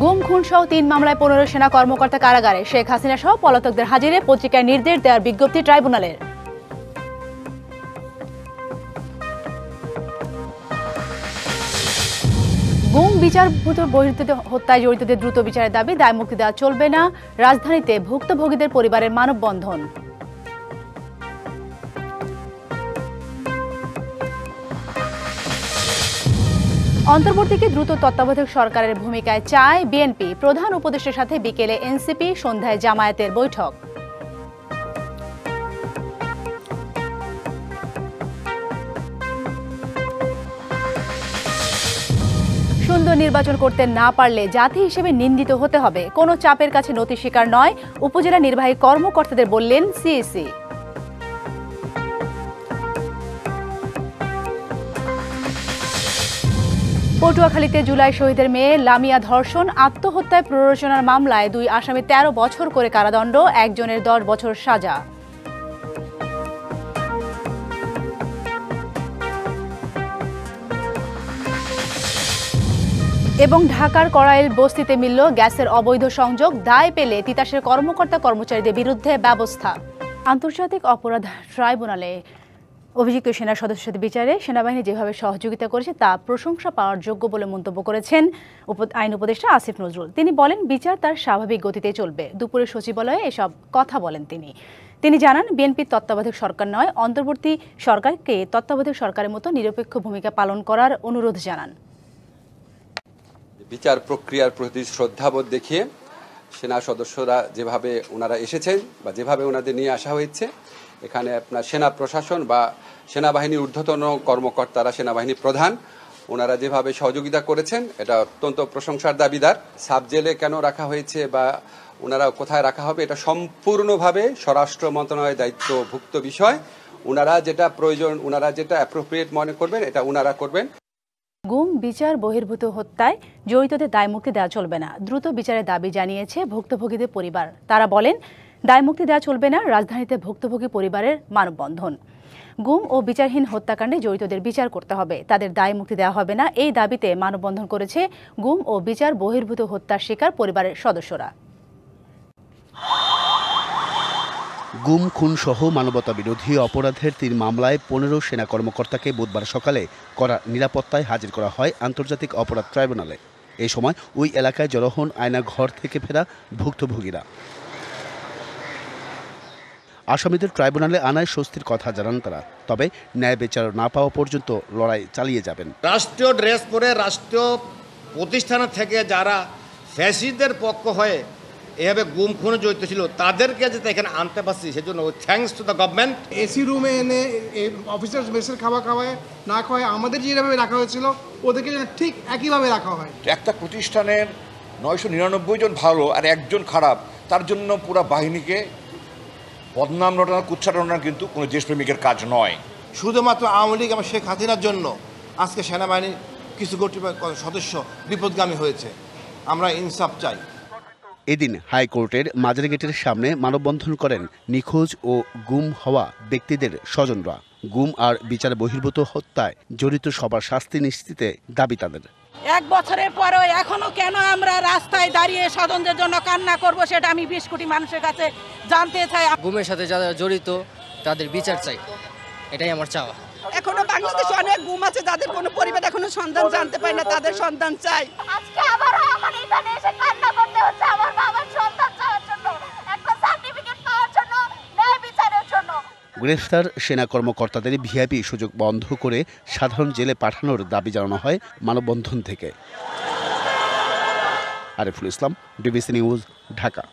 গুম খুন সহ ৩ মামলায় ১৫ সেনা কর্মকর্তা কারাগারে, শেখ হাসিনা সহ পলাতকদের হাজিরে পত্রিকায় নির্দেশ দেওয়ার বিজ্ঞপ্তি ট্রাইব্যুনালের। গুম বিচারভূত বহির্ভূত হত্যায় জড়িতদের দ্রুত বিচারের দাবি, দায় মুক্তি দেওয়া চলবে না। রাজধানীতে ভুক্তভোগীদের পরিবারের মানববন্ধন। অন্তর্বর্তীকে দ্রুত তত্ত্বাবধায়ক সরকারের ভূমিকায় চায় বিএনপি। প্রধান উপদেষ্টার সাথে বিকেলে এনসিপি, সন্ধ্যায় জামায়াতের বৈঠক। সুন্দর নির্বাচন করতে না পারলে জাতি হিসেবে নিন্দিত হতে হবে, কোনো চাপের কাছে নতি স্বীকার নয়, উপজেলা নির্বাহী কর্মকর্তাদের বললেন সিইসি। পটুয়াখালীতে জুলাই শহীদের মেয়ে লামিয়া ধর্ষণ আত্মহত্যায় প্ররোচনার মামলায় 2 আসামি 13 বছর করে কারাদণ্ড, একজনের 10 বছর সাজা। এবং ঢাকার কড়াইল বস্তিতে মিলল গ্যাসের অবৈধ সংযোগ, দায় পেলে তিতাসের কর্মকর্তা কর্মচারীদের বিরুদ্ধে ব্যবস্থা। আন্তর্জাতিক অপরাধ ট্রাইব্যুনালে অভিযুক্ত সেনা সদস্যদের বিচারে সেনাবাহিনী যেভাবে সহযোগিতা করেছে তা প্রশংসা পাওয়ার যোগ্য বলে মন্তব্য করেছেন আইন উপদেষ্টা আসিফ নজরুল। তিনি বলেন, বিচার তার স্বাভাবিক গতিতে চলবে। দুপুরে সচিবালয়ে এসব কথা বলেন তিনি জানান, বিএনপির তত্ত্বাবধায়ক সরকার নয়, অন্তর্বর্তী সরকারকে তত্ত্বাবধায়ক সরকারের মতো নিরপেক্ষ ভূমিকা পালন করার অনুরোধ জানান। বিচার প্রক্রিয়ার প্রতি শ্রদ্ধাবোধ দেখিয়ে সেনা সদস্যরা যেভাবে ওনারা এসেছেন বা যেভাবে ওনাদের নিয়ে আসা হয়েছে, এখানে আপনার সেনা প্রশাসন বা সেনাবাহিনীর ঊর্ধ্বতন কর্মকর্তারা, সেনাবাহিনী প্রধান, ওনারা যেভাবে সহযোগিতা করেছেন এটা অত্যন্ত প্রশংসার দাবিদার। সাব জেলে কেন রাখা হয়েছে বা ওনারা কোথায় রাখা হবে এটা সম্পূর্ণভাবে স্বরাষ্ট্র মন্ত্রণালয়ের দায়িত্বভুক্ত বিষয়। ওনারা যেটা প্রয়োজন, ওনারা যেটা অ্যাপ্রোপ্রিয়েট মনে করবেন এটা ওনারা করবেন। গুম বিচার বহির্ভূত হত্যায় জড়িতদের দায়মুক্তি দেওয়া চলবে না, দ্রুত বিচারের দাবি জানিয়েছে ভুক্তভোগীদের পরিবার। তারা বলেন, দায়মুক্তি দেওয়া চলবে না, রাজধানীতে ভুক্তভোগী পরিবারের মানববন্ধন। গুম ও বিচারহীন হত্যাকাণ্ডে জড়িতদের বিচার করতে হবে, তাদের দায় মুক্তি দেওয়া হবে না, এই দাবিতে মানববন্ধন করেছে গুম ও বিচার বহির্ভূত হত্যার শিকার পরিবারের সদস্যরা। গুম খুন সহ মানবতা বিরোধী অপরাধের 3 মামলায় 15 সেনা কর্মকর্তাকে বুধবার সকালে কড়া নিরাপত্তায় হাজির করা হয় আন্তর্জাতিক অপরাধ ট্রাইব্যুনালে। এই সময় ওই এলাকায় জড়ো হন আয়না ঘর থেকে ফেরা ভুক্তভোগীরা। আসামিদের ট্রাইব্যুনালে আনায় স্বস্তির কথা জানান তারা, তবে ন্যায় বিচার না পাওয়া পর্যন্ত লড়াই চালিয়ে যাবেন। রাষ্ট্রীয় ড্রেস পরে রাষ্ট্রীয় প্রতিষ্ঠান থেকে যারা ফ্যাসিস্টদের পক্ষ হয়ে এভাবে গুম খুনে জড়িত ছিল তাদেরকে যাতে এখানে আনতে পারছি, সেজন্য thanks to the government. AC রুমে এনে অফিসার্স মেসের খাবার খাওয়ায় না খাওয়ায় আমাদের যেভাবে রাখা হয়েছিল ওদেরকে ঠিক একইভাবে রাখা হয়। একটা প্রতিষ্ঠানের 999 জন ভালো আর একজন খারাপ, তার জন্য পুরো বাহিনীকে বদনাম রটানো, কুৎসা রটানো কিন্তু কোনো দেশপ্রেমিকের কাজ নয়। শুধুমাত্র আওয়ামী লীগ এবং শেখ হাসিনার জন্য আজকে সেনাবাহিনীর কিছু সদস্য বিপদগামী হয়েছে। আমরা ইনসাফ চাই। এদিন হাইকোর্টের মাজার গেটের সামনে মানববন্ধন করেন নিখোঁজ ও গুম হওয়া ব্যক্তিদের স্বজনরা। গুম আর বিচার বহির্ভূত হত্যায় জড়িত সবার শাস্তি নিশ্চিতে দাবি তাদের। 1 বছরের পরেও এখনো কেন আমরা রাস্তায় দাঁড়িয়ে স্বজনদের জন্য কান্না করব, সেটা আমি 20 কোটি মানুষের কাছে জানতে চাই। গুমের সাথে যারা জড়িত তাদের বিচার চাই, এটাই আমার চাওয়া। এখনো বাংলাদেশে অনেক গুম আছে যাদের কোনো পরিবার এখনো সন্তান জানতে পারে না, তাদের সন্তান চাই। আজকে আবার আমার এখানে এসে কান্না করতে হচ্ছে আমার বাবার সন্তান চাওয়ার জন্য, একটা সার্টিফিকেট পাওয়ার জন্য, ন্যায় বিচারের জন্য। গ্রেফতার সেনা কর্মকর্তাদের ভিআইপি সুযোগ বন্ধ করে সাধারণ জেলে পাঠানোর দাবি জানানো হয় মানববন্ধন থেকে। Ariful Islam, DBC news, Dhaka.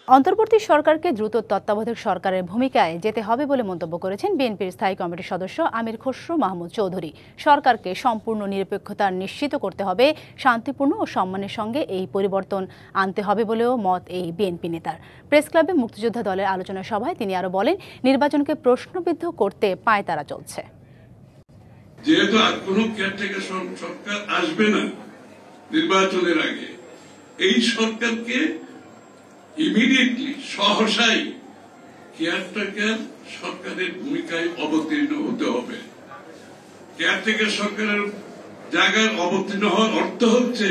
অন্তর্বর্তী সরকারকে দ্রুত তত্ত্বাবধায়ক সরকারের ভূমিকায় যেতে হবে বলে মন্তব্য করেছেন বিএনপির স্থায়ী কমিটির সদস্য আমির খসরু মাহমুদ চৌধুরী। সরকারকে সম্পূর্ণ নিরপেক্ষতা নিশ্চিত করতে হবে, শান্তিপূর্ণ ও সম্মানের সঙ্গে এই পরিবর্তন আনতে হবে বলেও মত এই বিএনপি নেতার। প্রেস ক্লাবে মুক্তিযোদ্ধা দলের আলোচনা সভায় তিনি আরো বলেন, নির্বাচনকে প্রশ্নবিদ্ধ করতে পায়তারা চলছে। যেহেতু আর কোনো কেয়ারটেকার সরকার আসবে না নির্বাচনের আগে, এই সরকারকে ইমিডিয়েটলি সহসাই কেয়ারটেকার সরকারের ভূমিকায় অবতীর্ণ হতে হবে। কেয়ারটেকার সরকারের জায়গায় অবতীর্ণ হওয়ার অর্থ হচ্ছে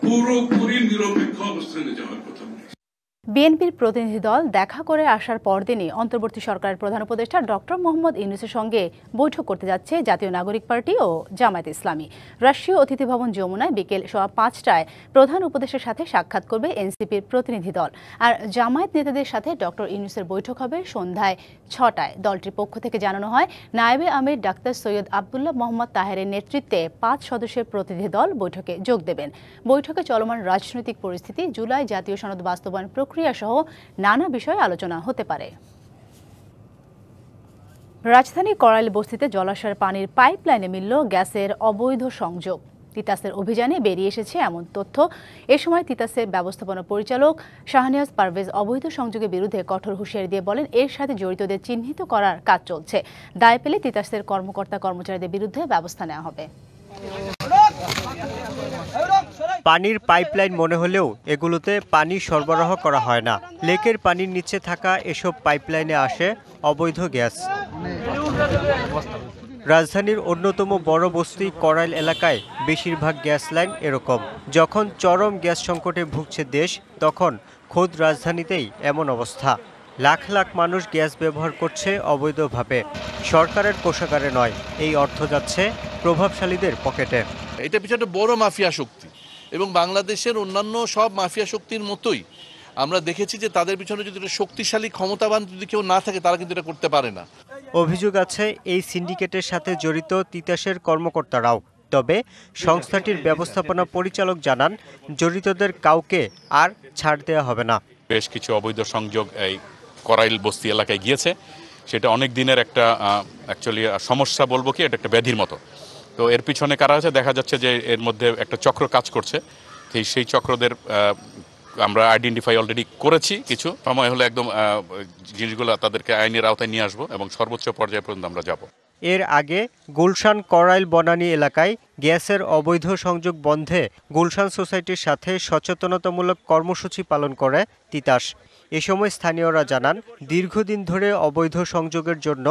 পুরোপুরি নিরপেক্ষ অবস্থানে যাওয়ার কথা বলেছে। বিএনপির প্রতিনিধি দল দেখা করে আসার পরদিনই অন্তর্বর্তী সরকারের প্রধান উপদেষ্টা ডক্টর মোহাম্মদ ইউনূসের সঙ্গে বৈঠক করতে যাচ্ছে জাতীয় নাগরিক পার্টি ও জামায়াতে ইসলামী। রাষ্ট্রীয় অতিথি ভবন যমুনায় বিকেল 5:15টায় প্রধান উপদেষ্টার সাথে সাক্ষাৎ করবে এনসিপির প্রতিনিধি দল। আর জামায়াত নেতাদের সাথে ডক্টর ইউনূসের বৈঠক হবে সন্ধ্যায় 6টায়। দলটির পক্ষ থেকে জানানো হয়, নায়েবে আমির ডাক্তার সৈয়দ আবদুল্লাহ মোহাম্মদ তাহেরের নেতৃত্বে 5 সদস্যের প্রতিনিধি দল বৈঠকে যোগ দেবেন। বৈঠকে চলমান রাজনৈতিক পরিস্থিতি, জুলাই জাতীয় সনদ বাস্তবায়ন প্রক্রিয়া সহ নানা বিষয়ে আলোচনা হতে পারে। রাজধানী করাইল বস্তিতে জলাশয়ের পানির পাইপলাইনে মিলল গ্যাসের অবৈধ সংযোগ। তিতাসের অভিযানে বেরিয়ে এসেছে এমন তথ্য। এ সময় তিতাসের ব্যবস্থাপনা পরিচালক শাহনিয়াজ পারভেজ অবৈধ সংযোগের বিরুদ্ধে কঠোর হুঁশিয়ারি দিয়ে বলেন, এর সাথে জড়িতদের চিহ্নিত করার কাজ চলছে। দায় পেলে তিতাসের কর্মকর্তা কর্মচারীদের বিরুদ্ধে ব্যবস্থা নেওয়া হবে। পানির পাইপলাইন মনে হলেও এগুলোতে পানি সরবরাহ করা হয় না। লেকের পানির নিচে থাকা এসব পাইপলাইনে আসে অবৈধ গ্যাস। রাজধানীর অন্যতম বড় বস্তি করাইল এলাকায় বেশিরভাগ গ্যাস লাইন এরকম। যখন চরম গ্যাস সংকটে ভুগছে দেশ, তখন খোদ রাজধানীতেই এমন অবস্থা। লাখ লাখ মানুষ গ্যাস ব্যবহার করছে অবৈধভাবে। সরকারের কোষাগারে নয়, এই অর্থ যাচ্ছে প্রভাবশালীদের পকেটে। এটা পিছনে বড় মাফিয়া শক্তি, এবং বাংলাদেশের অন্যান্য সব মাফিয়া শক্তির মতোই আমরা দেখেছি যে তাদের পিছনে যদি শক্তিশালী ক্ষমতাবান যদি কেউ না থাকে, তারা কিন্তু এটা করতে পারে না। অভিযোগ আছে এই সিন্ডিকেটের সাথে জড়িত তিতাসের কর্মকর্তারাও। তবে সংস্থাটির ব্যবস্থাপনা পরিচালক জানান, জড়িতদের কাউকে আর ছাড় দেওয়া হবে না। বেশ কিছু অবৈধ সংযোগ এই করাইল বস্তি এলাকায় গিয়েছে। সেটা অনেক দিনের একটা অ্যাকচুয়ালি সমস্যা বলবো কি, এটা একটা ব্যাধির মতো। তো এর পিছনে কারা আছে, দেখা যাচ্ছে যে এর মধ্যে একটা চক্র কাজ করছে। সেই চক্রদের আমরা আইডেন্টিফাই অলরেডি করেছি। কিছু সময় হলে একদম জিনিসগুলো তাদেরকে আইনের আওতায় নিয়ে আসবো এবং সর্বোচ্চ পর্যায়ে পর্যন্ত আমরা যাব। এর আগে গুলশান করাইল বনানী এলাকায় গ্যাসের অবৈধ সংযোগ বন্ধে গুলশান সোসাইটির সাথে সচেতনতামূলক কর্মসূচি পালন করে তিতাস। এ সময় স্থানীয়রা জানান, দীর্ঘদিন ধরে অবৈধ সংযোগের জন্য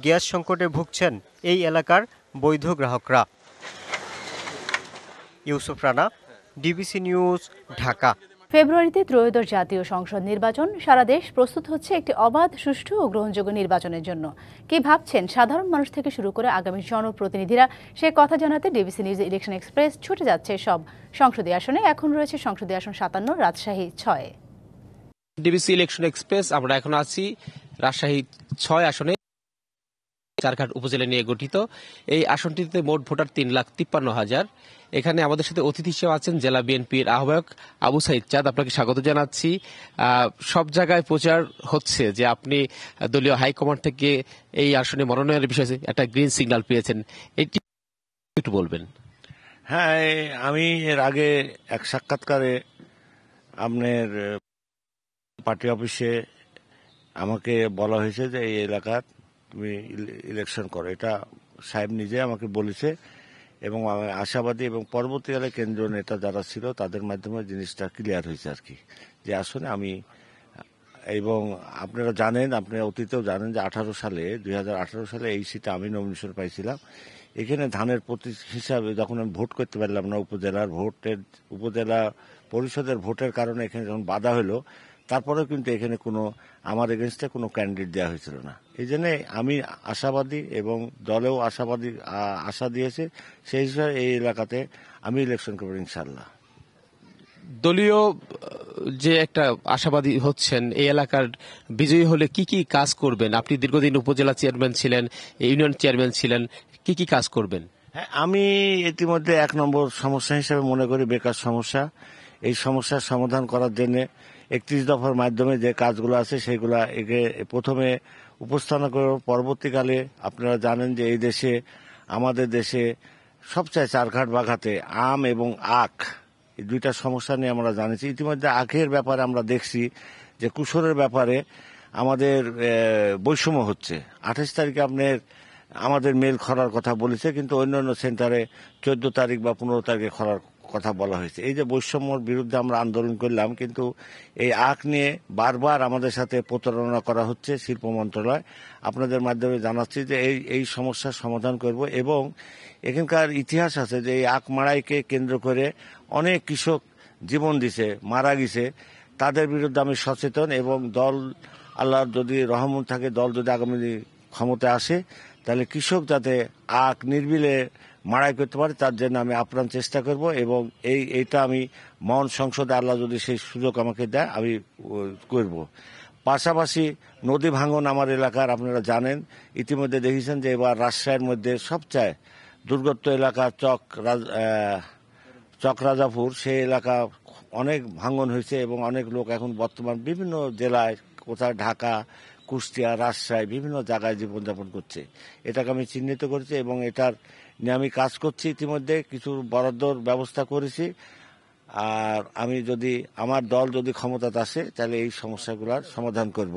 গ্যাস সংকটে ভুগছেন এই এলাকার বৈধ গ্রাহকরা। Yusuf Rana, DBC news, Dhaka. ফেব্রুয়ারিতে ত্রয়োদশ জাতীয় সংসদ নির্বাচন। সারা দেশ প্রস্তুত হচ্ছে একটি অবাধ, সুষ্ঠু ও গ্রহণযোগ্য নির্বাচনের জন্য। কি ভাবছেন সাধারণ মানুষ থেকে শুরু করে আগামী জনপ্রতিনিধিরা, সে কথা জানাতে ডিবিসি নিউজ ইলেকশন এক্সপ্রেস ছুটে যাচ্ছে সব সংসদীয় আসনে। এখন রয়েছে সংসদীয় আসন 57, রাজশাহী 6। ডিবিসি ইলেকশন এক্সপ্রেস আমরা এখন আছি রাজশাহী 6 আসনে, চারঘাট উপজেলা নিয়ে গঠিত। এই আসনটিতে মোট ভোটার 3,53,000। এখানে আমাদের সাথে অতিথি হিসেবে আছেন জেলা বিএনপির আহ্বায়ক আবু সাইদ চাঁদ। আপনাকে স্বাগত জানাচ্ছি। সব জায়গায় প্রচার হচ্ছে যে আপনি দলীয় হাইকমান্ড থেকে এই আসনে মনোনয়নের বিষয়ে একটা গ্রিন সিগন্যাল পেয়েছেন, এটি একটু বলবেন। হ্যাঁ, আমি এর আগে এক সাক্ষাৎকারে আপনার পার্টি অফিসে আমাকে বলা হয়েছে যে এই এলাকার তুমি ইলেকশন করো, এটা সাহেব নিজে আমাকে বলেছে এবং আমি আশাবাদী এবং পরবর্তীকালে কেন্দ্রীয় নেতা যারা ছিল তাদের মাধ্যমে জিনিসটা ক্লিয়ার হয়েছে আর কি, যে আসলে আমি, এবং আপনারা জানেন, আপনারা অতীতেও জানেন যে 2018 সালে এই সিটে আমি নমিনেশন পাইছিলাম। এখানে ধানের প্রতীক হিসাবে যখন আমি ভোট করতে পারলাম না, উপজেলা পরিষদের ভোটের কারণে এখানে যখন বাধা হলো, তারপরেও কিন্তু এখানে কোনো আমার এগেনস্টে কোনো ক্যান্ডিডেট দেওয়া হয়েছিল না। এই জন্যে আমি আশাবাদী এবং দলেও আশা দিয়েছে, সেই হিসাবে এই এলাকাতে আমি ইলেকশন করব ইনশাল্লাহ। দলীয় যে একটা আশাবাদী হচ্ছেন, এই এলাকার বিজয়ী হলে কি কি কাজ করবেন? আপনি দীর্ঘদিন উপজেলা চেয়ারম্যান ছিলেন, ইউনিয়ন চেয়ারম্যান ছিলেন, কি কি কাজ করবেন? হ্যাঁ, আমি ইতিমধ্যে 1 নম্বর সমস্যা হিসেবে মনে করি বেকার সমস্যা। এই সমস্যার সমাধান করার জন্য 31 দফার মাধ্যমে যে কাজগুলো আছে সেগুলা একে প্রথমে উপস্থাপনা করে, পরবর্তীকালে আপনারা জানেন যে এই দেশে, আমাদের দেশে সবচেয়ে চারঘাট বাঘাতে আম এবং আখ, এই দুইটা সমস্যা নিয়ে আমরা জানিয়েছি। ইতিমধ্যে আখের ব্যাপারে আমরা দেখছি যে কুশলের ব্যাপারে আমাদের বৈষম্য হচ্ছে। 28 তারিখে আপনার আমাদের মেল খরার কথা বলেছে, কিন্তু অন্যান্য সেন্টারে 14 তারিখ বা 15 তারিখে খরার কথা বলা হয়েছে। এই যে বৈষম্যর বিরুদ্ধে আমরা আন্দোলন করলাম, কিন্তু এই আখ নিয়ে বারবার আমাদের সাথে প্রতারণা করা হচ্ছে শিল্প মন্ত্রণালয়। আপনাদের মাধ্যমে জানাচ্ছি যে এই সমস্যার সমাধান করব, এবং এখানকার ইতিহাস আছে যে এই আখ মাড়াইকে কেন্দ্র করে অনেক কৃষক জীবন দিছে, মারা গেছে, তাদের বিরুদ্ধে আমি সচেতন। এবং দল, আল্লাহর যদি রহমত থাকে, দল যদি আগামী ক্ষমতায় আসে, তাহলে কৃষক যাতে নির্বিলে মাড়াই করতে পারে তার জন্য আমি আপ্রাণ চেষ্টা করব। এবং এইটা আমি মহান সংসদে আল্লাহ যদি সেই সুযোগ আমাকে দেয় আমি করব। পাশাপাশি নদী ভাঙন আমার এলাকার আপনারা জানেন, ইতিমধ্যে দেখেছেন যে এবার রাজশাহীর মধ্যে সবচেয়ে দুর্গত এলাকা চকরাজাপুর, সেই এলাকা অনেক ভাঙন হয়েছে এবং অনেক লোক এখন বর্তমান বিভিন্ন জেলায়, কোথায় ঢাকা, কুষ্টিয়া, রাজশাহী, বিভিন্ন জায়গায় জীবনযাপন করছে। এটাকে আমি চিহ্নিত করেছি এবং এটার নিয়ে আমি কাজ করছি। ইতিমধ্যে কিছু বরাদ্দর ব্যবস্থা করেছি। আর আমি যদি আমার দল যদি ক্ষমতাতে আসে তাহলে এই সমস্যাগুলোর সমাধান করব।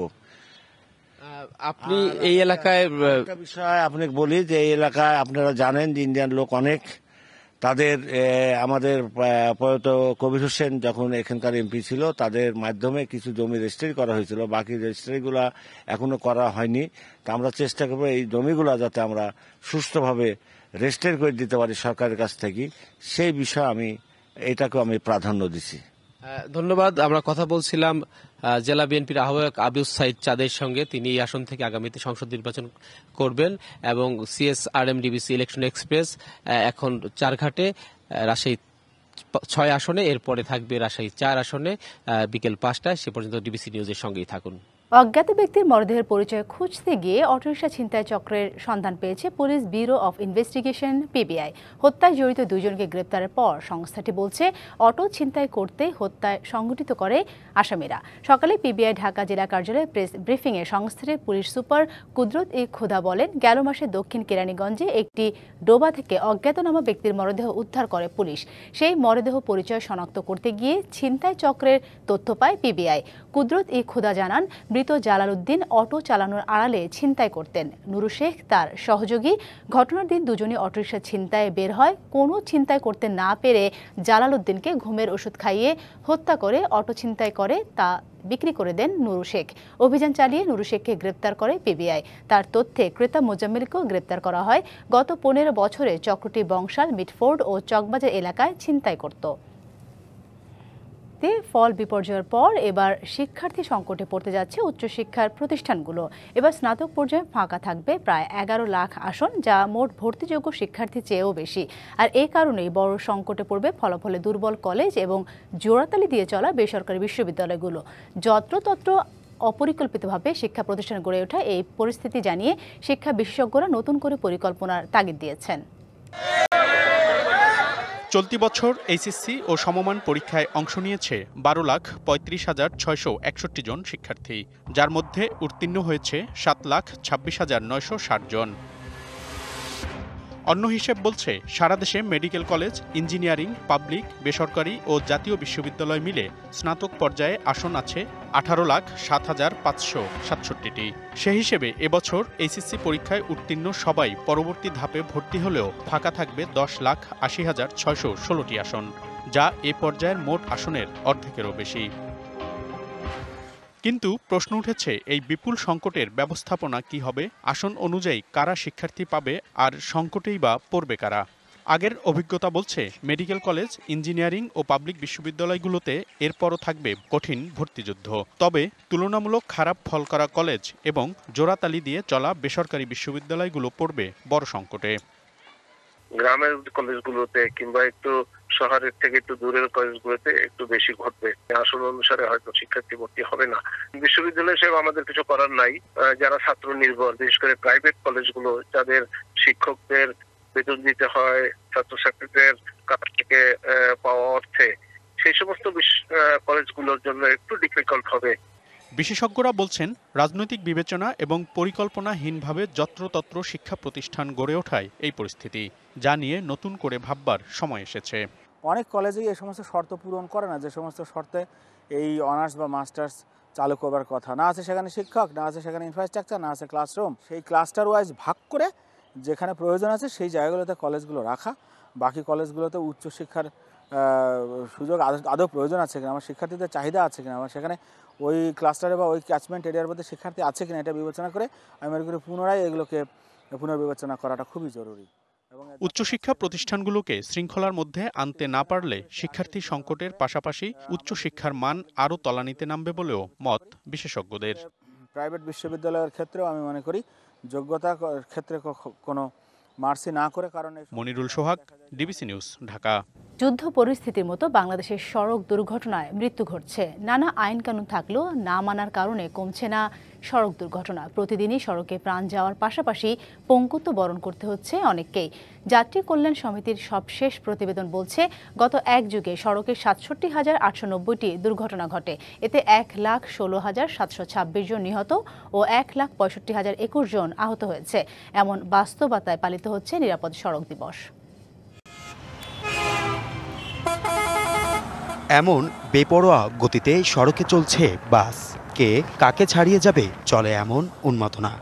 আপনি এই এলাকায় একটা বিষয় আপনাকে বলি যে এই এলাকায় আপনারা জানেন যে ইন্ডিয়ান লোক অনেক, তাদের আমাদের প্রয়াত কবির হোসেন যখন এখানকার এমপি ছিল তাদের মাধ্যমে কিছু জমি রেজিস্ট্রি করা হয়েছিল, বাকি রেজিস্ট্রিগুলা এখনো করা হয়নি। তা আমরা চেষ্টা করবো এই জমিগুলা যাতে আমরা সুষ্ঠুভাবে রেজিস্ট্রি করে দিতে পারি সরকারের কাছ থেকে, সেই বিষয়ে এটাকে আমি প্রাধান্য দিছি। ধন্যবাদ। আমরা কথা বলছিলাম জেলা বিএনপির আহ্বায়ক আবিউস সাইদ চাঁদের সঙ্গে। তিনি এই আসন থেকে আগামীতে সংসদ নির্বাচন করবেন এবং CSRM-DBC ইলেকশন এক্সপ্রেস এখন 4 ঘাটে, রাজশাহী 6 আসনে, এরপরে থাকবে রাজশাহী 4 আসনে বিকেল 5টায়। সে পর্যন্ত ডিবিসি নিউজের সঙ্গেই থাকুন। অজ্ঞাত ব্যক্তির মরদেহের পরিচয় খুঁজতে গিয়ে অটোরিকশা ছিনতাই চক্রের সন্ধান পেয়েছে police bureau of investigation PBI। হত্যায় জড়িত 2 জনকে গ্রেপ্তারের পর সংস্থাটি বলছে অটো ছিনতাই করতে হত্যায় সংগঠিত করে আসামিরা। সকালে PBI ঢাকা জেলা কার্যালয়ে প্রেস ব্রিফিংয়ে সংস্থাটির পুলিশ সুপার কুদরত-ই-খুদা বলেন, গেল মাসে দক্ষিণ কেরানীগঞ্জে একটি ডোবা থেকে অজ্ঞাতনামা ব্যক্তির মরদেহ উদ্ধার করে পুলিশ। সেই মরদেহ পরিচয় শনাক্ত করতে গিয়ে ছিনতাই চক্রের তথ্য পায় PBI। কুদরত-ই-খুদা জানান, মৃত জালাল উদ্দিন অটো চালানোর আড়ালে ছিনতাই করতেন। নুরু শেখ তার সহযোগী। ঘটনার দিন দুজনই অটোরিকশা ছিনতাইয়ে বের হয়। কোনো ছিনতাই করতে না পেরে জালাল উদ্দিনকে ঘুমের ওষুধ খাইয়ে হত্যা করে অটো ছিনতাই করে তা বিক্রি করে দেন নুরু শেখ। অভিযান চালিয়ে নুরু শেখকে গ্রেপ্তার করে PBI। তার তথ্যে ক্রেতা মোজাম্মেলকেও গ্রেপ্তার করা হয়। গত 15 বছরে চক্রটি বংশাল, মিটফোর্ড ও চকবাজার এলাকায় ছিনতাই করত। ফল বিপর্যয়ের পর এবার শিক্ষার্থী সংকটে পড়তে যাচ্ছে উচ্চশিক্ষার প্রতিষ্ঠানগুলো। এবার স্নাতক পর্যায়ে ফাঁকা থাকবে প্রায় 11 লাখ আসন, যা মোট ভর্তিযোগ্য শিক্ষার্থীর চেয়েও বেশি। আর এই কারণেই বড় সংকটে পড়বে ফলাফলে দুর্বল কলেজ এবং জোড়াতালি দিয়ে চলা বেসরকারি বিশ্ববিদ্যালয়গুলো। যত্রতত্র অপরিকল্পিতভাবে শিক্ষা প্রতিষ্ঠান গড়ে ওঠা এই পরিস্থিতি জানিয়ে শিক্ষা বিশেষজ্ঞরা নতুন করে পরিকল্পনার তাগিদ দিয়েছেন। চলতি বছর HSC ও সমমান পরীক্ষায় অংশ নিয়েছে 12,35,661 জন শিক্ষার্থী, যার মধ্যে উত্তীর্ণ হয়েছে 7,26,960 জন। অন্য হিসেব বলছে সারা দেশে মেডিকেল কলেজ, ইঞ্জিনিয়ারিং, পাবলিক, বেসরকারি ও জাতীয় বিশ্ববিদ্যালয় মিলে স্নাতক পর্যায়ে আসন আছে 18,07,567টি। সে হিসেবে এবছর HSC পরীক্ষায় উত্তীর্ণ সবাই পরবর্তী ধাপে ভর্তি হলেও ফাঁকা থাকবে 10,80,616টি আসন, যা এ পর্যায়ের মোট আসনের অর্ধেকেরও বেশি। কিন্তু প্রশ্ন উঠেছে, এই বিপুল সংকটের ব্যবস্থাপনা কি হবে? আসন অনুযায়ী কারা শিক্ষার্থী পাবে আর সংকটেই বা পড়বে কারা? আগের অভিজ্ঞতা বলছে মেডিকেল কলেজ, ইঞ্জিনিয়ারিং ও পাবলিক বিশ্ববিদ্যালয়গুলোতে এরপরও থাকবে কঠিন ভর্তিযুদ্ধ। তবে তুলনামূলক খারাপ ফল করা কলেজ এবং জোড়াতালি দিয়ে চলা বেসরকারি বিশ্ববিদ্যালয়গুলো পড়বে বড় সংকটে। গ্রামের কলেজগুলোতে কিংবা একটু শহরের থেকে একটু দূরের কলেজগুলোতে একটু বেশি ঘটবে। আসন অনুসারে হয়তো শিক্ষার্থী ভর্তি হবে না। বিশ্ববিদ্যালয় হিসেবে আমাদের কিছু করার নাই। যারা ছাত্র নির্ভর, বিশেষ করে প্রাইভেট কলেজগুলো, যাদের শিক্ষকদের বেতন দিতে হয় ছাত্রছাত্রীদের কাছ থেকে পাওয়া অর্থে, সেই সমস্ত কলেজগুলোর জন্য একটু ডিফিকাল্ট হবে। বিশেষজ্ঞরা বলছেন, রাজনৈতিক বিবেচনা এবং পরিকল্পনাহীনভাবে যত্রতত্র শিক্ষা প্রতিষ্ঠান গড়ে ওঠায় এই পরিস্থিতি, যা নিয়ে নতুন করে ভাববার সময় এসেছে। অনেক কলেজেই এই সমস্ত শর্ত পূরণ করে না, যে সমস্ত শর্তে এই অনার্স বা মাস্টার্স চালু করবার কথা। না আছে সেখানে শিক্ষক, না আছে সেখানে ইনফ্রাস্ট্রাকচার, না আছে ক্লাসরুম। সেই ক্লাস্টার ওয়াইজ ভাগ করে যেখানে প্রয়োজন আছে সেই জায়গাগুলোতে কলেজগুলো রাখা। বাকি কলেজগুলোতে উচ্চশিক্ষার সুযোগ আদৌ প্রয়োজন আছে কিনা, আমার শিক্ষার্থীদের চাহিদা আছে কিনা, আমার সেখানে ওই ক্লাস্টারে বা ওই ক্যাচমেন্ট এরিয়ার মধ্যে শিক্ষার্থী আছে কিনা, এটা বিবেচনা করে আমি মনে করি পুনরায় এগুলোকে পুনর্বিবেচনা করাটা খুবই জরুরি। উচ্চশিক্ষা প্রতিষ্ঠানগুলোকে শৃঙ্খলার মধ্যে আনতে না পারলে শিক্ষার্থী সংকটের পাশাপাশি উচ্চশিক্ষার মান আরও তলানিতে নামবে বলেও মত বিশেষজ্ঞদের। প্রাইভেট বিশ্ববিদ্যালয়ের ক্ষেত্রেও আমি মনে করি যোগ্যতার ক্ষেত্রে কোনো মার্সি না করে, কারণ মনিরুল সোহাগ, ডিবিসি নিউজ, ঢাকা। যুদ্ধ পরিস্থিতির মতো বাংলাদেশের সড়ক দুর্ঘটনায় মৃত্যু ঘটছে। নানা আইন কানুন থাকলেও না মানার কারণে কমছে না সড়ক দুর্ঘটনা। প্রতিদিনই সড়কে প্রাণ যাওয়ার পাশাপাশি পঙ্গুত্ব বরণ করতে হচ্ছে অনেককেই। যাত্রী কল্যাণ সমিতির সবশেষ প্রতিবেদন বলছে, গত এক যুগে সড়কে ৬৭,৮৯০টি দুর্ঘটনা ঘটে। এতে ১,১৬,৭২৬ জন নিহত ও ১,৬৫,০২১ জন আহত হয়েছে। এমন বাস্তবতায় পালিত হচ্ছে নিরাপদ সড়ক দিবস। এমন বেপরোয়া গতিতে সড়কে চলছে বাস, কে কাকে ছাড়িয়ে যাবে চলে এমন উন্মাদনা।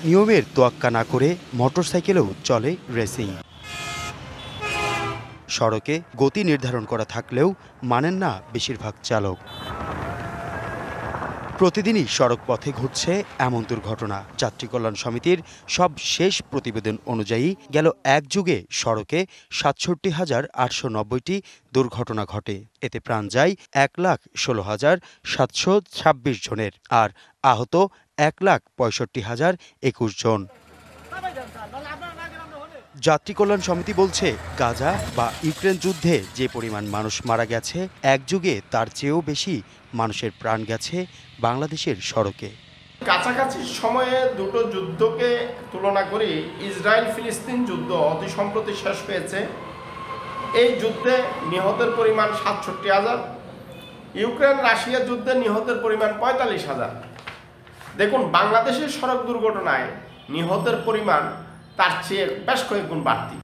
নিয়মের তোয়াক্কা না করে মোটরসাইকেলেও চলে রেসিং। সড়কে গতি নির্ধারণ করা থাকলেও মানেন না বেশিরভাগ চালক। প্রতিদিনই সড়ক পথে ঘটছে এমন দুর্ঘটনা। যাত্রী কল্যাণ সমিতির সব শেষ প্রতিবেদন অনুযায়ী গেল এক যুগে সড়কে ৬৭,৮৯০টি দুর্ঘটনা ঘটে। এতে প্রাণ যায় ১,১৬,৭২৬ জনের আর আহত ১,৬৫,০২১ জন। যাত্রী কল্যাণ সমিতি বলছে, গাজা বা ইউক্রেন যুদ্ধে যে পরিমাণ মানুষ মারা গেছে, এক যুগে তার চেয়েও বেশি মানুষের প্রাণ গেছে বাংলাদেশের সড়কে। কাছাকাছি সময়ে দুটো যুদ্ধকে তুলনা করি, ইসরায়েল ফিলিস্তিন যুদ্ধ অতি সম্প্রতি শেষ হয়েছে। এই যুদ্ধে নিহতের পরিমাণ ৬৭,০০০, ইউক্রেন রাশিয়া যুদ্ধে নিহতের পরিমাণ ৪৫,০০০। দেখুন, বাংলাদেশের সড়ক দুর্ঘটনায় নিহতের পরিমাণ তার চেয়ে বেশ কয়েক গুণ বাড়তি।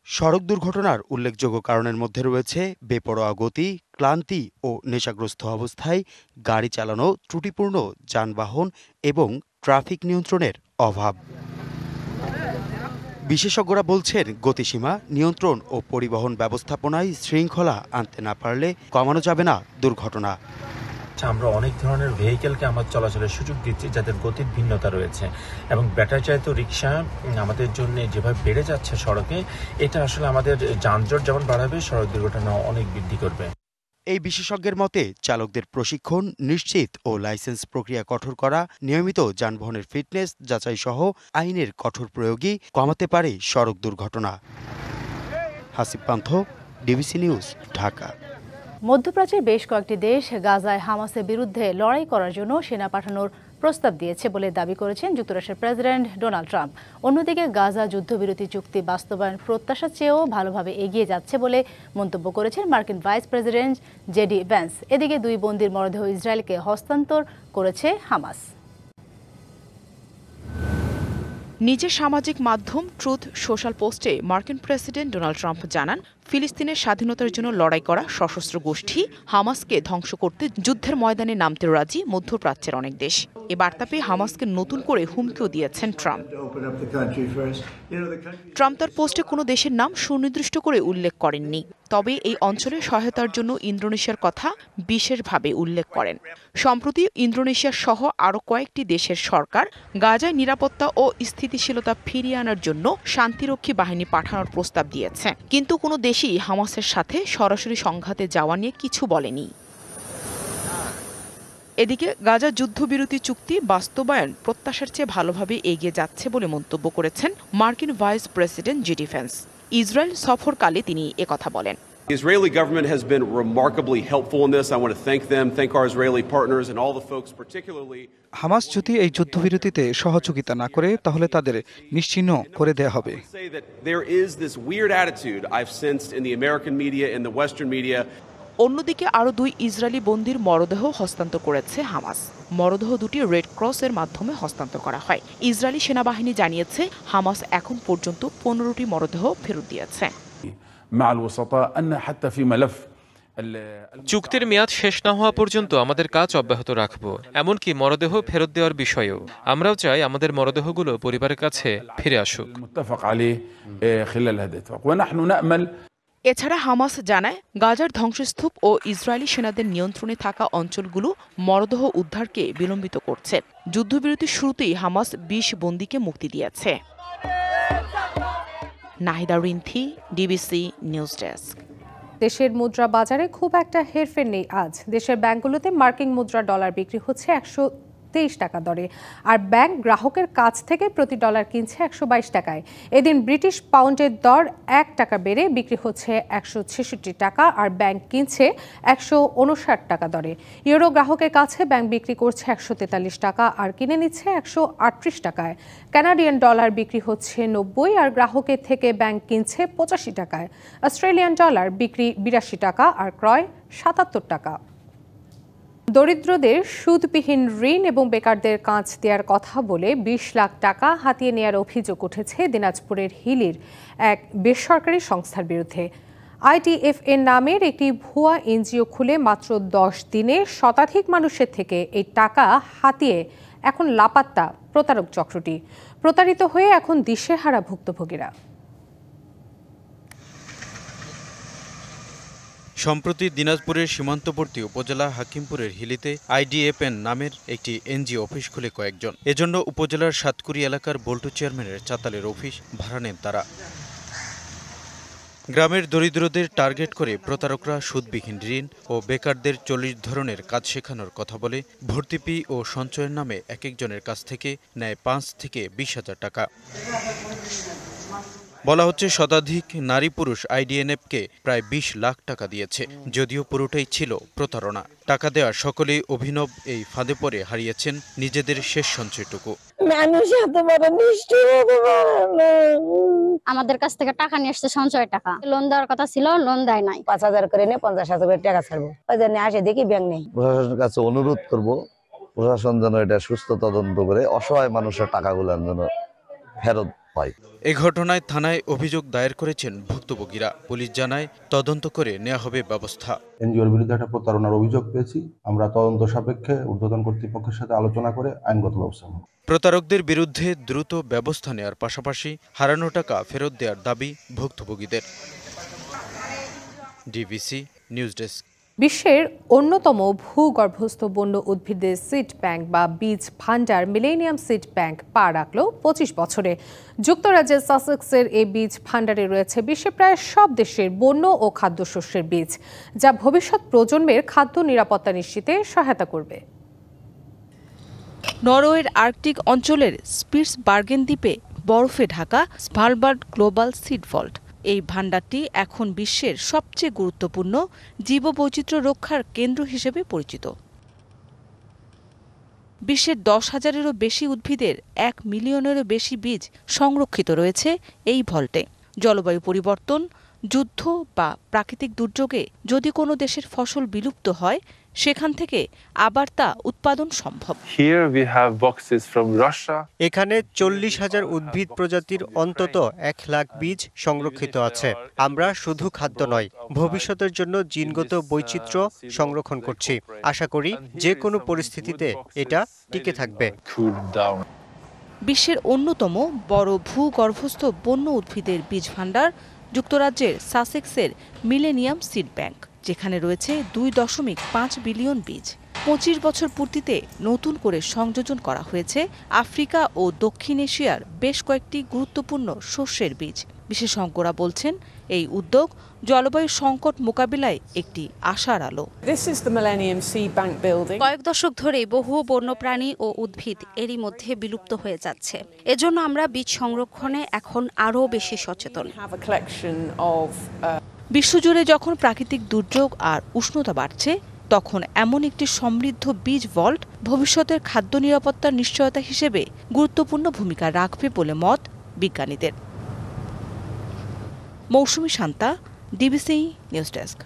সড়ক দুর্ঘটনার উল্লেখযোগ্য কারণের মধ্যে রয়েছে বেপরোয়া গতি, ক্লান্তি ও নেশাগ্রস্ত অবস্থায় গাড়ি চালানো, ত্রুটিপূর্ণ যানবাহন এবং ট্রাফিক নিয়ন্ত্রণের অভাব। বিশেষজ্ঞরা বলছেন, গতিসীমা নিয়ন্ত্রণ ও পরিবহন ব্যবস্থাপনায় শৃঙ্খলা আনতে না পারলে কমানো যাবে না দুর্ঘটনা। আমরা অনেক ধরনের ভেহিকেলকে আমরা চলাচলের সুযোগ দিচ্ছি যাদের গতির ভিন্নতা রয়েছে, এবং ব্যাটারি চালিত রিক্সা আমাদের জন্য যেভাবে বেড়ে যাচ্ছে সড়কে, এটা আসলে আমাদের যানজট যেমন বাড়াবে, সড়ক দুর্ঘটনা অনেক বৃদ্ধি করবে। এই বিশেষজ্ঞের মতে, চালকদের প্রশিক্ষণ নিশ্চিত ও লাইসেন্স প্রক্রিয়া কঠোর করা, নিয়মিত যানবাহনের ফিটনেস যাচাই সহ আইনের কঠোর প্রয়োগই কমাতে পারে সড়ক দুর্ঘটনা। হাসিব পান্থ, ডিবিসি নিউজ, ঢাকা। মধ্যপ্রাচ্যের বেশ কয়েকটি দেশ গাজায় হামাসের বিরুদ্ধে লড়াই করার জন্য সেনা পাঠানোর প্রস্তাব দিয়েছে বলে দাবি করেছেন যুক্তরাষ্ট্রের প্রেসিডেন্ট ডোনাল্ড ট্রাম্প। অন্যদিকে গাজা যুদ্ধবিরতি চুক্তি বাস্তবায়ন প্রত্যাশার চেয়েও ভালোভাবে এগিয়ে যাচ্ছে বলে মন্তব্য করেছেন মার্কিন ভাইস প্রেসিডেন্ট জেডি ভ্যান্স। এদিকে দুই বন্দীর মরদেহ ইসরায়েলকে হস্তান্তর করেছে হামাস। নিজের সামাজিক মাধ্যম ট্রুথ সোশ্যাল পোস্টে মার্কিন প্রেসিডেন্ট ডোনাল্ড ট্রাম্প জানান, ফিলিস্তিনের স্বাধীনতার জন্য লড়াই করা সশস্ত্র গোষ্ঠী হামাসকে ধ্বংস করতে যুদ্ধের ময়দানে নামতে রাজি মধ্যপ্রাচ্যের অনেক দেশ। এ বার্তা পেয়ে হামাসকে নতুন করে হুমকিও দিয়েছেন ট্রাম্প। ট্রাম্প তার পোস্টে কোনো দেশের নাম সুনির্দিষ্ট করে উল্লেখ করেননি, তবে এই অঞ্চলে সহায়তার জন্য ইন্দোনেশিয়ার কথা বিশেষভাবে উল্লেখ করেন। সম্প্রতি ইন্দোনেশিয়া সহ আরও কয়েকটি দেশের সরকার গাজায় নিরাপত্তা ও স্থিতিশীলতা ফিরিয়ে আনার জন্য শান্তিরক্ষী বাহিনী পাঠানোর প্রস্তাব দিয়েছে, কিন্তু কোনো দেশই হামাসের সাথে সরাসরি সংঘাতে যাওয়া নিয়ে কিছু বলেনি। এদিকে গাজা যুদ্ধবিরতি চুক্তি বাস্তবায়ন প্রত্যাশার চেয়ে ভালোভাবে এগিয়ে যাচ্ছে বলে মন্তব্য করেছেন মার্কিন vice president JD Vance. Israel সফরকালে তিনি একথা বলেন। The Israeli government has been remarkably helpful in this. I want to thank them, thank our Israeli partners and all the folks particularly. Hamas যদি এই যুদ্ধবিরতিতে সহযোগিতা না করে তাহলে তাদের নিশ্চিহ্ন করে দেয়া হবে। There is this weird attitude I've sensed in the American media and the Western media. অন্যদিকে আরও দুই ইসরায়েলি বন্দীর মরদেহ হস্তান্তর করেছে হামাস। মরদেহ দুটি রেড ক্রসের মাধ্যমে হস্তান্তর করা হয়। ইসরায়েলি সেনাবাহিনী জানিয়েছে হামাস এখন পর্যন্ত 15টি মরদেহ ফেরত দিয়েছে। চুক্তির মেয়াদ শেষ না হওয়া পর্যন্ত আমাদের কাজ অব্যাহত রাখব, এমনকি মরদেহ ফেরত দেওয়ার বিষয়েও। আমরাও চাই আমাদের মরদেহগুলো পরিবারের কাছে ফিরে আসুক। এছাড়া হামাস জানায়, গাজার ধ্বংসস্তূপ ও ইসরায়েলি সেনাদের নিয়ন্ত্রণে থাকা অঞ্চলগুলো মরদেহ উদ্ধারকে বিলম্বিত করছে। যুদ্ধবিরতির শুরুতেই হামাস 20 বন্দীকে মুক্তি দিয়েছে। Nahida Rinthi, DBC news desk. দেশের মুদ্রা বাজারে খুব একটা হেরফের নেই আজ। দেশের ব্যাংকগুলোতে মার্কিন মুদ্রা ডলার বিক্রি হচ্ছে 123 টাকা দরে, আর ব্যাংক গ্রাহকের কাছ থেকে প্রতি ডলার কিনছে 122 টাকায়। এদিন ব্রিটিশ পাউন্ডের দর 1 টাকা বেড়ে বিক্রি হচ্ছে 166 টাকা, আর ব্যাংক কিনছে 159 টাকা দরে। ইউরো গ্রাহকের কাছে ব্যাংক বিক্রি করছে 143 টাকা আর কিনে নিচ্ছে 138 টাকায়। কানাডিয়ান ডলার বিক্রি হচ্ছে 90 আর গ্রাহকের থেকে ব্যাংক কিনছে 85 টাকায়। অস্ট্রেলিয়ান ডলার বিক্রি 82 টাকা আর ক্রয় 77 টাকা। দরিদ্রদের সুদবিহীন ঋণ এবং বেকারদের কাজ দেওয়ার কথা বলে 20 লাখ টাকা হাতিয়ে নেওয়ার অভিযোগ উঠেছে দিনাজপুরের হিলির এক বেসরকারি সংস্থার বিরুদ্ধে। ITFN নামের একটি ভুয়া এনজিও খুলে মাত্র 10 দিনে শতাধিক মানুষের থেকে এই টাকা হাতিয়ে এখন লাপাত্তা প্রতারক চক্রটি। প্রতারিত হয়ে এখন দিশেহারা ভুক্তভোগীরা। সম্প্রতি দিনাজপুরের সীমান্তবর্তী উপজেলা হাকিমপুরের হিলিতে IDFN নামের একটি এনজিও অফিস খুলে কয়েকজন। এজন্য উপজেলার সাতকুড়ি এলাকার বল্টু চেয়ারম্যানের চাতালের অফিস ভাড়া নেন তারা। গ্রামের দরিদ্রদের টার্গেট করে প্রতারকরা সুদবিহীন ঋণ ও বেকারদের 40 ধরনের কাজ শেখানোর কথা বলে ভর্তি ফি ও সঞ্চয়ের নামে এক একজনের কাছ থেকে নেয় 5 থেকে 20,000 টাকা। বলা হচ্ছে শতাধিক নারী পুরুষ IDNFকে প্রায় 20 লাখ টাকা দিয়েছে, যদিও পুরোটাই ছিল প্রতারণা। টাকা দেওয়া সকলেই অভিনব এই ফাঁদে পড়ে হারিয়েছেন নিজেদের শেষ সঞ্চয়টুকু। আমাদের কাছ থেকে টাকা নিয়ে আসছে, সঞ্চয় টাকা লোন দেওয়ার কথা ছিল, লোন দেয় নাই। 5,000 করে নিয়ে 50,000 করে টাকা ছাড়বো, ওই জন্য আসে দেখি ব্যাংক নেই। প্রশাসনের কাছে অনুরোধ করব, প্রশাসন যেন এটা সুস্থ তদন্ত করে অসহায় মানুষের টাকাগুলো যেন ফেরত পায়। এই ঘটনায় থানায় অভিযোগ দায়ের করেছেন ভুক্তভোগীরা। পুলিশ জানায় তদন্ত করে নেওয়া হবে ব্যবস্থা। এনজিওর বিরুদ্ধে একটা প্রতারণার অভিযোগ পেয়েছি, আমরা তদন্ত সাপেক্ষে ঊর্ধ্বতন কর্তৃপক্ষের সাথে আলোচনা করে আইনগত ব্যবস্থা নেব। প্রতারকদের বিরুদ্ধে দ্রুত ব্যবস্থা নেওয়ার পাশাপাশি হারানো টাকা ফেরত দেওয়ার দাবি ভুক্তভোগীদের। DBC news desk. বিশ্বের অন্যতম ভূগর্ভস্থ বন্য উদ্ভিদের সিড ব্যাংক বা বীজ ভান্ডার মিলেনিয়াম সিড ব্যাংক পা রাখল 25 বছরে। যুক্তরাজ্যের সাসেক্সের এই বীজ ভান্ডারে রয়েছে বিশ্বের প্রায় সব দেশের বন্য ও খাদ্যশস্যের বীজ, যা ভবিষ্যৎ প্রজন্মের খাদ্য নিরাপত্তা নিশ্চিতে সহায়তা করবে। নরওয়ের আর্কটিক অঞ্চলের স্পিটসবার্গেন দ্বীপে বরফে Dhaka Svalbard global seed vault. এই ভান্ডারটি এখন বিশ্বের সবচেয়ে গুরুত্বপূর্ণ জীববৈচিত্র্য রক্ষার কেন্দ্র হিসেবে পরিচিত। বিশ্বের 10,000-এরও বেশি উদ্ভিদের 1 মিলিয়নেরও বেশি বীজ সংরক্ষিত রয়েছে এই ভল্টে। জলবায়ু পরিবর্তন, যুদ্ধ বা প্রাকৃতিক দুর্যোগে যদি কোনো দেশের ফসল বিলুপ্ত হয়, সেখান থেকে আবার তা উৎপাদন সম্ভব। এখানে 40,000 উদ্ভিদ প্রজাতির অন্তত 1 লাখ বীজ সংরক্ষিত আছে। আমরা শুধু খাদ্য নয়, ভবিষ্যতের জন্য জিনগত বৈচিত্র্য সংরক্ষণ করছি। আশা করি যে কোনো পরিস্থিতিতে এটা টিকে থাকবে। বিশ্বের অন্যতম বড় ভূগর্ভস্থ বন্য উদ্ভিদের বীজ ভান্ডার যুক্তরাজ্যের সাসেক্সের মিলেনিয়াম সিড ব্যাংক, যেখানে রয়েছে 2.5 বিলিয়ন বীজ। 25 বছর পূর্তিতে নতুন করে সংযোজন করা হয়েছে আফ্রিকা ও দক্ষিণ এশিয়ার বেশ কয়েকটি গুরুত্বপূর্ণ শস্যের বীজ। বিশেষজ্ঞরা বলছেন এই উদ্যোগ জলবায়ু সংকট মোকাবিলায় একটি আশার আলো। কয়েক দশক ধরে বহু বন্যপ্রাণী ও উদ্ভিদ এরই মধ্যে বিলুপ্ত হয়ে যাচ্ছে। এজন্য আমরা বীজ সংরক্ষণে এখন আরও বেশি সচেতন। বিশ্বজুড়ে যখন প্রাকৃতিক দুর্যোগ আর উষ্ণতা বাড়ছে, তখন এমন একটি সমৃদ্ধ বীজ ভল্ট ভবিষ্যতের খাদ্য নিরাপত্তার নিশ্চয়তা হিসেবে গুরুত্বপূর্ণ ভূমিকা রাখবে বলে মত বিজ্ঞানীদের। মৌসুমী শান্তা, ডিবিসি নিউজ ডেস্ক।